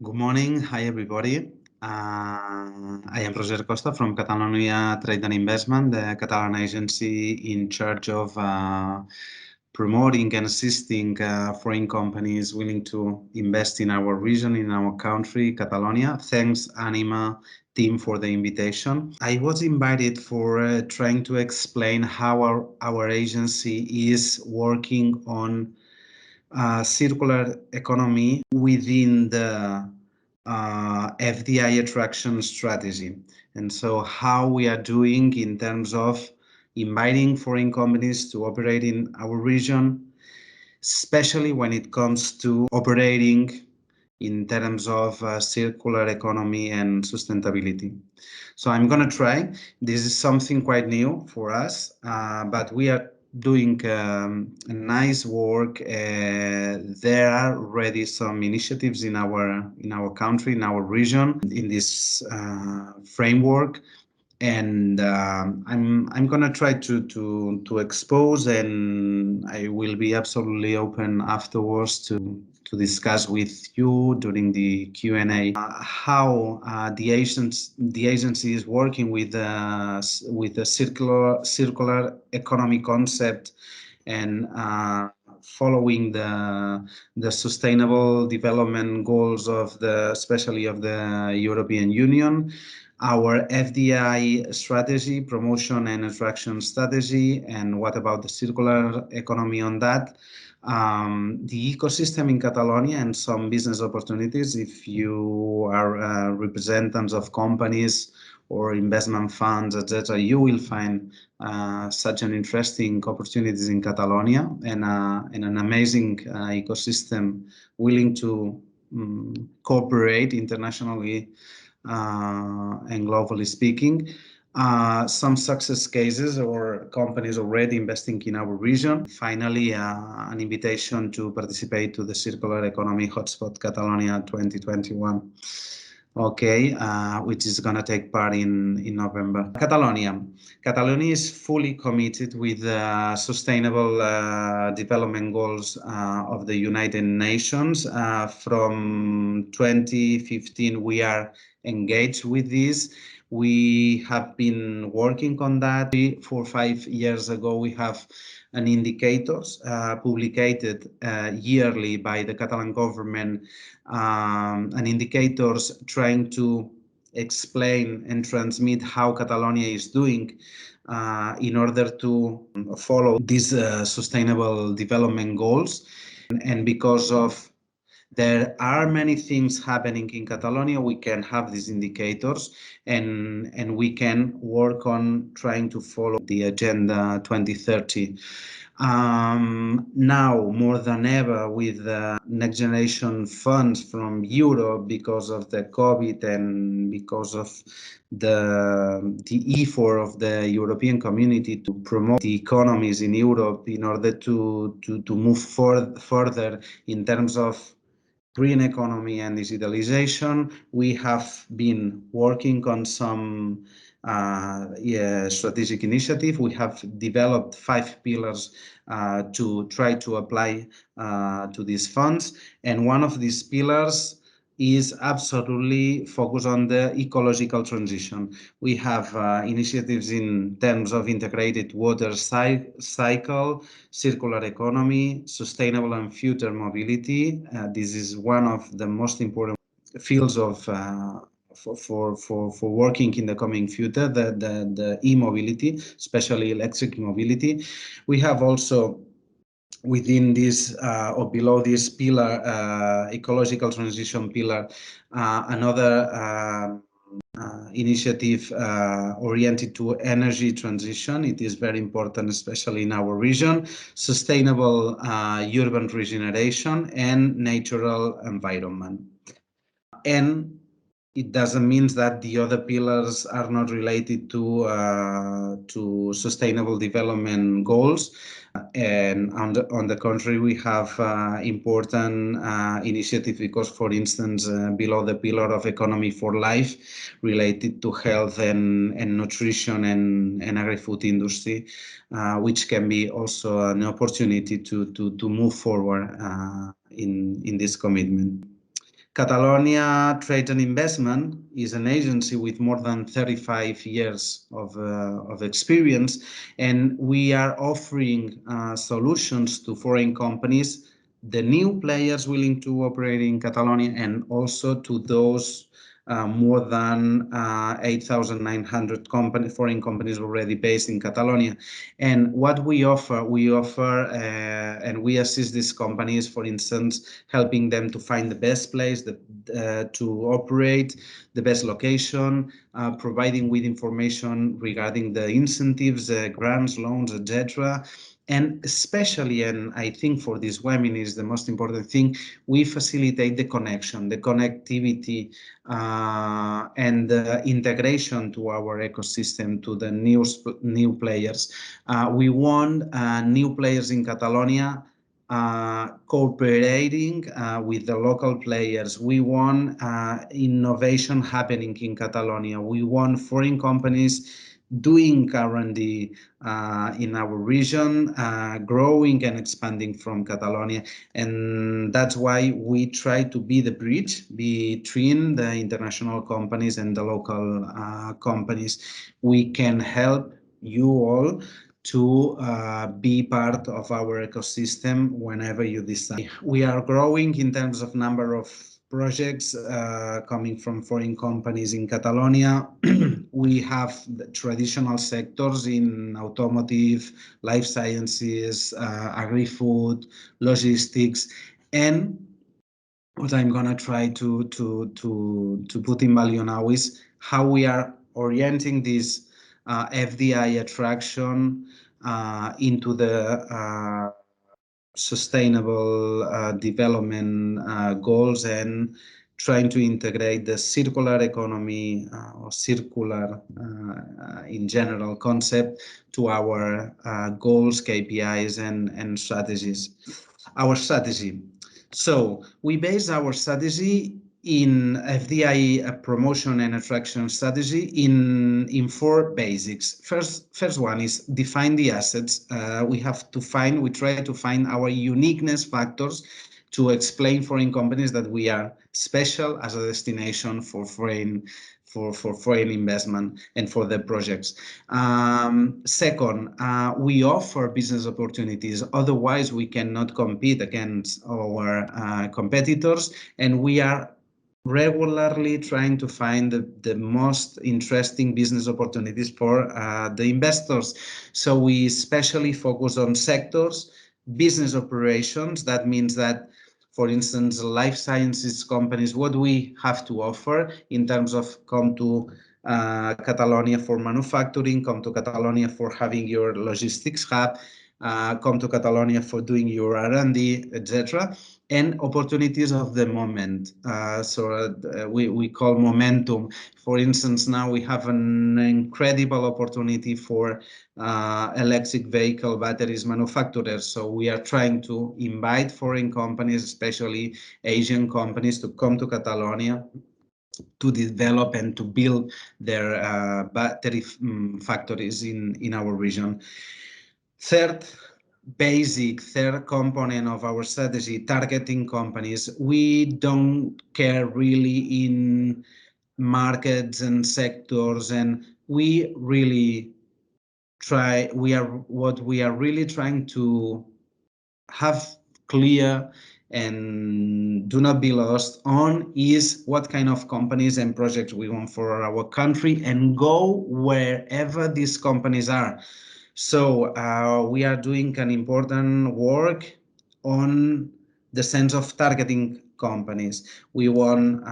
Good morning. Hi, everybody. I am Roger Costa from Catalonia Trade and Investment, the Catalan agency in charge of promoting and assisting foreign companies willing to invest in our region, in our country, Catalonia. Thanks, ANIMA team, for the invitation. I was invited for trying to explain how our agency is working on circular economy within the FDI attraction strategy. And so how we are doing in terms of inviting foreign companies to operate in our region, especially when it comes to operating in terms of circular economy and sustainability. So I'm going to try. This is something quite new for us, but we are doing nice work. There are already some initiatives in our country, in our region, in this framework. And I'm gonna try to expose, and I will be absolutely open afterwards to discuss with you during the Q&A how the agency is working with the circular economy concept and following the sustainable development goals of especially of the European Union. Our FDI strategy, promotion and attraction strategy, and what about the circular economy on that? The ecosystem in Catalonia and some business opportunities. If you are representatives of companies or investment funds, etc., you will find such an interesting opportunities in Catalonia and an amazing ecosystem willing to cooperate internationally and globally speaking. Some success cases or companies already investing in our region. Finally, an invitation to participate to the Circular Economy Hotspot Catalonia 2021. Okay, which is going to take part in November. Catalonia is fully committed with the sustainable development goals of the United Nations. From 2015, we are engaged with this. We have been working on that. 4 or 5 years ago, we have an indicators published yearly by the Catalan government, an indicators trying to explain and transmit how Catalonia is doing in order to follow these sustainable development goals. And because of there are many things happening in Catalonia, we can have these indicators and we can work on trying to follow the Agenda 2030. Now, more than ever, with the next generation funds from Europe because of the COVID and because of the effort of the European community to promote the economies in Europe in order to move further in terms of green economy and digitalization. We have been working on some strategic initiative. We have developed 5 pillars to try to apply to these funds. And one of these pillars is absolutely focused on the ecological transition. We have initiatives in terms of integrated water cycle, circular economy, sustainable and future mobility. This is one of the most important fields of for working in the coming future, the e-mobility, especially electric mobility. We have also within this or below this pillar, ecological transition pillar, another initiative oriented to energy transition. It is very important, especially in our region, sustainable urban regeneration and natural environment. And it doesn't mean that the other pillars are not related to sustainable development goals. And on the contrary, we have important initiatives because, for instance, below the pillar of economy for life related to health and nutrition and agri-food industry, which can be also an opportunity to move forward in this commitment. Catalonia Trade and Investment is an agency with more than 35 years of experience, and we are offering solutions to foreign companies, the new players willing to operate in Catalonia, and also to those more than 8,900 foreign companies already based in Catalonia. And what we offer and we assist these companies, for instance, helping them to find the best place to operate, the best location, providing with information regarding the incentives, grants, loans, etc. And especially, and I think for this webinar is the most important thing, we facilitate the connection, the connectivity, and the integration to our ecosystem, to the new players. We want new players in Catalonia cooperating with the local players. We want innovation happening in Catalonia. We want foreign companies doing R&D in our region, growing and expanding from Catalonia. And that's why we try to be the bridge between the international companies and the local companies. We can help you all to be part of our ecosystem whenever you decide. We are growing in terms of number of projects coming from foreign companies in Catalonia. We have the traditional sectors in automotive, life sciences, agri-food, logistics, and what I'm gonna try to put in value now is how we are orienting this FDI attraction into the sustainable development goals, and trying to integrate the circular economy or circular in general concept to our goals, KPIs, and strategies. Our strategy. So we base our strategy in FDI promotion and attraction strategy in four basics. First one is define the assets. We try to find our uniqueness factors to explain foreign companies that we are special as a destination for foreign investment and for the projects. Second, we offer business opportunities. Otherwise, we cannot compete against our competitors, and we are regularly trying to find the most interesting business opportunities for the investors. So we especially focus on sectors, business operations. That means that, for instance, life sciences companies, what we have to offer in terms of come to Catalonia for manufacturing, come to Catalonia for having your logistics hub, come to Catalonia for doing your R&D, etc., and opportunities of the moment. We call momentum. For instance, now we have an incredible opportunity for electric vehicle batteries manufacturers. So we are trying to invite foreign companies, especially Asian companies, to come to Catalonia to develop and to build their battery factories in our region. Third component of our strategy, targeting companies. We don't care really in markets and sectors, and we are really trying to have clear and do not be lost on is what kind of companies and projects we want for our country, and go wherever these companies are. So we are doing an important work on the sense of targeting companies. We want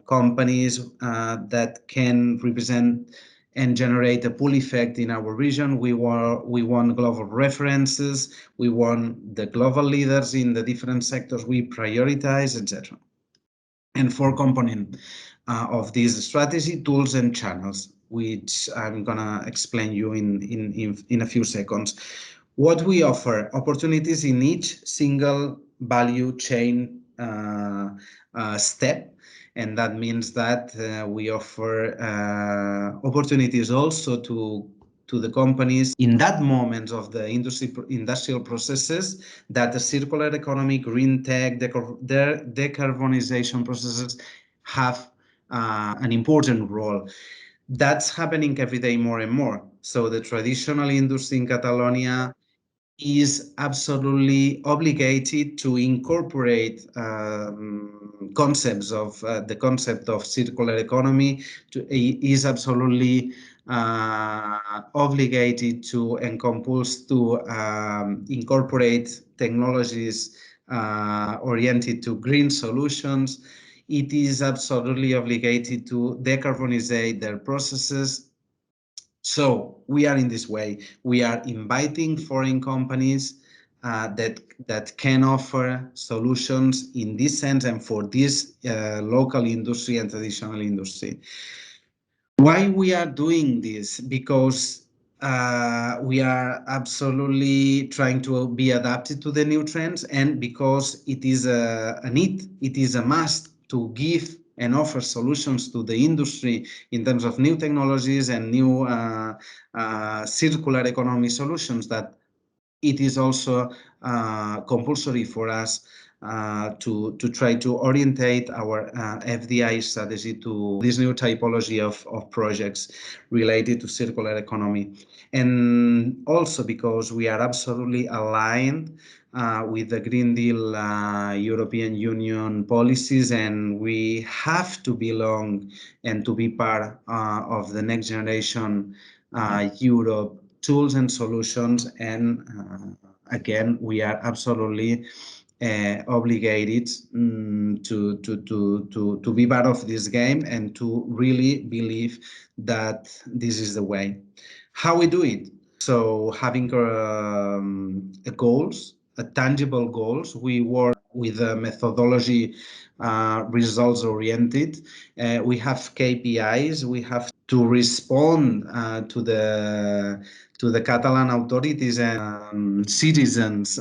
companies that can represent and generate a pull effect in our region. We want global references. We want the global leaders in the different sectors we prioritize, etc. And fourth component of this strategy, tools and channels, which I'm gonna explain you in a few seconds. What we offer, opportunities in each single value chain step, and that means that we offer opportunities also to to the companies in that moment of the industrial processes that the circular economy, green tech, their decarbonization processes have an important role. That's happening every day more and more. So the traditional industry in Catalonia is absolutely obligated to incorporate concepts of the concept of circular economy, is absolutely obligated to and compulsed to incorporate technologies oriented to green solutions. It is absolutely obligated to decarbonize their processes. So we are in this way. We are inviting foreign companies that can offer solutions in this sense and for this local industry and traditional industry. Why we are doing this? Because we are absolutely trying to be adapted to the new trends, and because it is a need, it is a must to give and offer solutions to the industry in terms of new technologies and new circular economy solutions, that it is also compulsory for us to try to orientate our FDI strategy to this new typology of projects related to circular economy. And also because we are absolutely aligned with the Green Deal European Union policies, and we have to belong and to be part of the next generation Europe tools and solutions. And again, we are absolutely obligated to be part of this game and to really believe that this is the way. How we do it? So having goals, tangible goals. We work with a methodology results oriented. We have KPIs. We have to respond to the Catalan authorities and citizens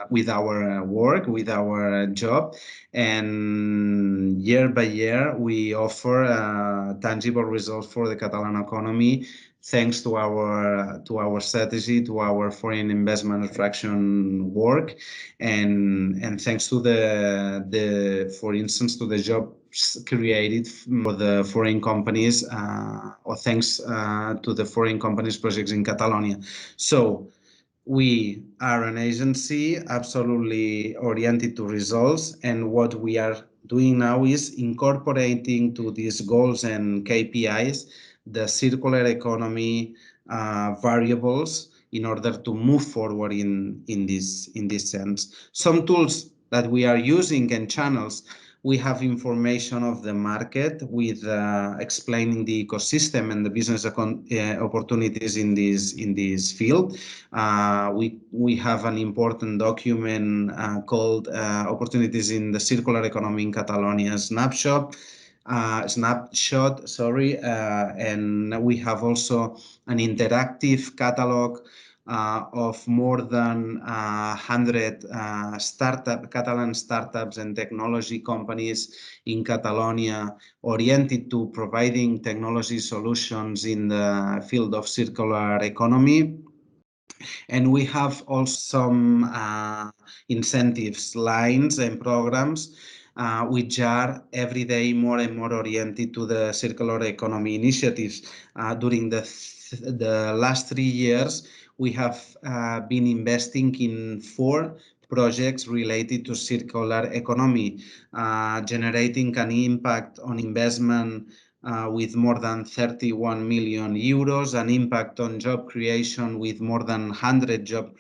with our work, with our job. And year by year, we offer tangible results for the Catalan economy, thanks to our strategy, to our foreign investment attraction work, and thanks to for instance, to the jobs created for the foreign companies, or thanks to the foreign companies projects in Catalonia. So we are an agency absolutely oriented to results, and what we are doing now is incorporating to these goals and KPIs the circular economy variables in order to move forward in this sense. Some tools that we are using and channels. We have information of the market with explaining the ecosystem and the business opportunities in this field. We have an important document called Opportunities in the Circular Economy in Catalonia snapshot. And we have also an interactive catalog of more than 100 Catalan startups and technology companies in Catalonia oriented to providing technology solutions in the field of circular economy. And we have also some incentives lines and programs which are every day more and more oriented to the circular economy initiatives. During the last 3 years, we have been investing in 4 projects related to circular economy, generating an impact on investment with more than 31 million euros, an impact on job creation with more than 100 jobs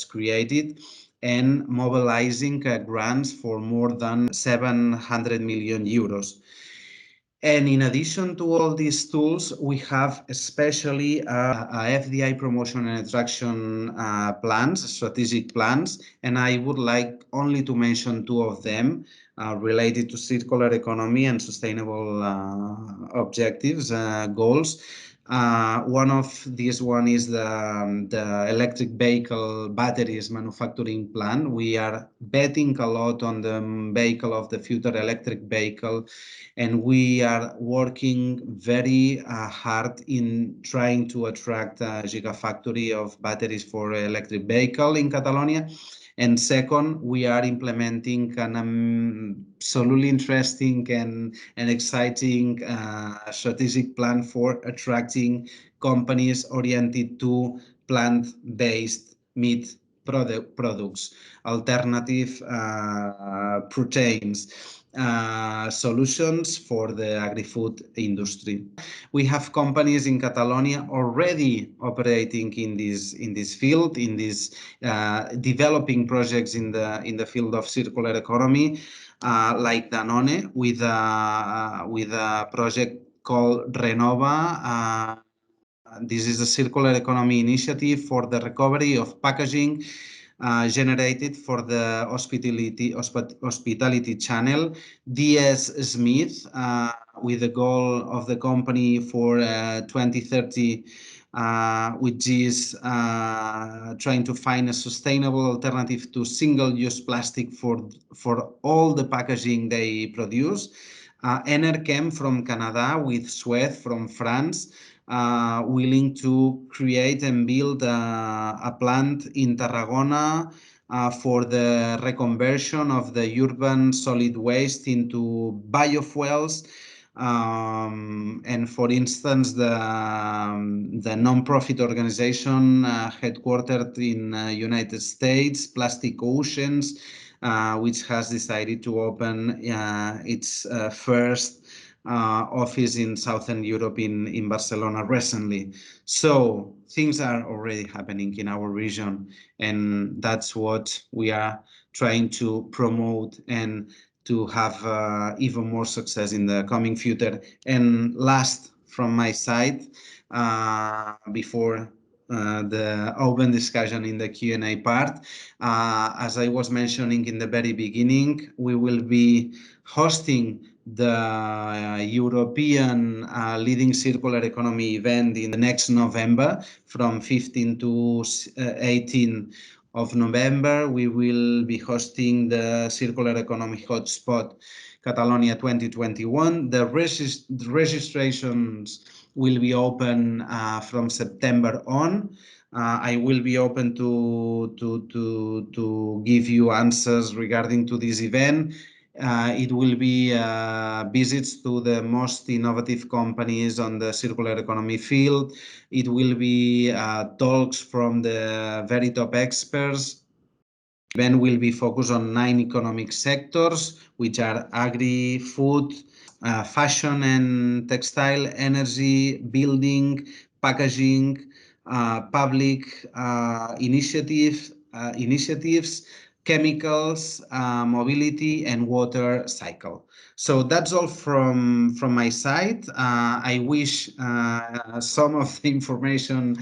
created, and mobilizing grants for more than 700 million euros. And in addition to all these tools, we have especially FDI promotion and attraction plans, strategic plans, and I would like only to mention 2 of them related to circular economy and sustainable objectives, goals. One of these one is the electric vehicle batteries manufacturing plant. We are betting a lot on the vehicle of the future electric vehicle, and we are working very hard in trying to attract a gigafactory of batteries for electric vehicle in Catalonia. And second, we are implementing an absolutely interesting and exciting strategic plan for attracting companies oriented to plant-based meat products, alternative proteins, solutions for the agri-food industry. We have companies in Catalonia already operating in this field, in this developing projects in the field of circular economy, like Danone with a project called Renova. This is a circular economy initiative for the recovery of packaging generated for the hospitality channel. DS Smith, with the goal of the company for 2030, which is trying to find a sustainable alternative to single-use plastic for all the packaging they produce. Enerchem from Canada with Suez from France, willing to create and build a plant in Tarragona for the reconversion of the urban solid waste into biofuels. And for instance, the non-profit organization headquartered in United States, Plastic Oceans, which has decided to open its first office in Southern Europe in Barcelona recently. So things are already happening in our region, and that's what we are trying to promote and to have even more success in the coming future. And last from my side, before the open discussion in the Q&A part, as I was mentioning in the very beginning, we will be hosting the European Leading Circular Economy event in the next November from 15 to 18 of November. We will be hosting the Circular Economy Hotspot Catalonia 2021. The registrations will be open from September on. I will be open to give you answers regarding to this event. It will be visits to the most innovative companies on the circular economy field. It will be talks from the very top experts. The event will be focused on 9 economic sectors, which are agri, food, fashion and textile, energy, building, packaging, public initiatives, chemicals, mobility, and water cycle. So that's all from my side. I wish some of the information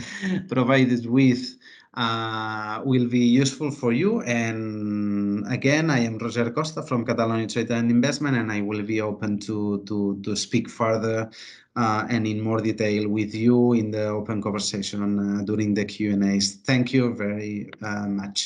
provided with will be useful for you. And again, I am Roger Costa from Catalonia Trade and Investment, and I will be open to speak further and in more detail with you in the open conversation during the Q&As. Thank you very much.